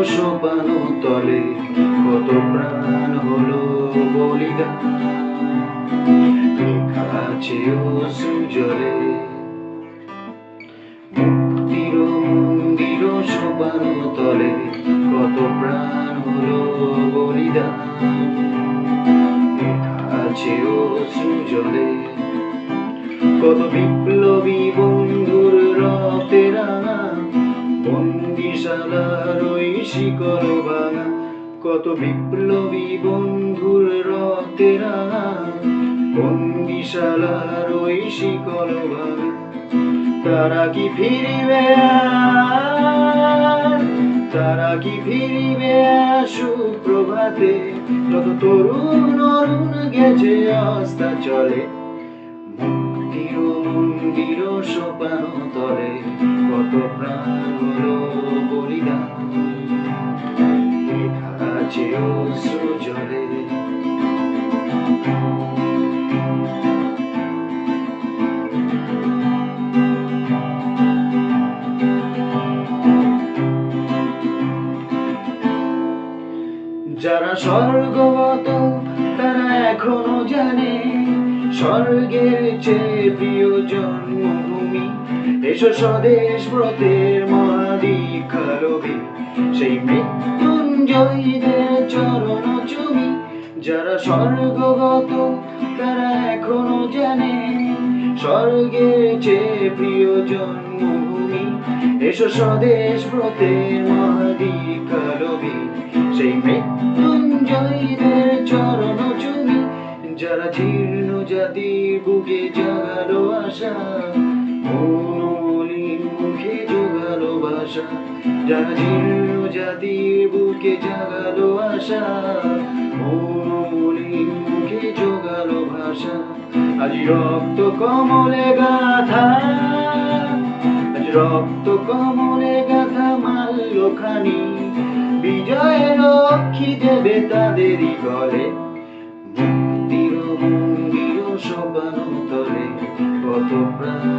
সোপান তলে কত প্রাণ হলো বলিদান, লেখা আছে অশ্রু জলে। মুক্তির মন্দির সোপান তলে কত প্রাণ হলো বলিদান, লেখা আছে অশ্রু জলে। কত বিপ্লবী বন্ধুর রক্তে রাঙা বন্দিশালার ওই শিকল ভাঙা, কত বিপ্লবী বন্ধুর রক্তে রাঙা বন্দিশালার ওই শিকল ভাঙা। তারা কি ফিরিবে আর, তারা কি ফিরিবে সুপ্রভাতে, যত তরুণ অরুণ গেছে অস্তা চলে। মুক্তির মন্দির সোপান তলে কত প্রাণ হলো বলিদান, লেখা আছে অশ্রু জলে। যারা স্বর্গগত তারা এখনো জানে স্বর্গের চেয়ে প্রিয় জন্মভূমি। এসো স্বদেশ ব্রতের মহাদীক্ষালোভী, সেই মৃত্যুঞ্জয়ীদের চরণ চুমি। যারা স্বর্গগত তারা এখনো জানে স্বর্গের চেয়ে প্রিয় জন্মভূমি। এসো স্বদেশ ব্রতের মহাদীক্ষালোভী, সেই মৃত্যুঞ্জয়ীদের চরণ চুমি। যারা জীর্ণ জাতির বুকে জাগালো আশা, মৌনমলিন মুখে জোগালো ভাষা। যারা জীর্ণ জাতির বুকে জাগালো আশা, মৌনমলিন মুখে জোগালো ভাষা। আজ রক্ত কমলে গাথা, আজ রক্ত কমলে গাথা মাল্যখানি, বিজয়ের লক্ষ্মী দেবে তাদেরই গলে। মুক্তির মন্দির সোপান তলে কত প্রাণ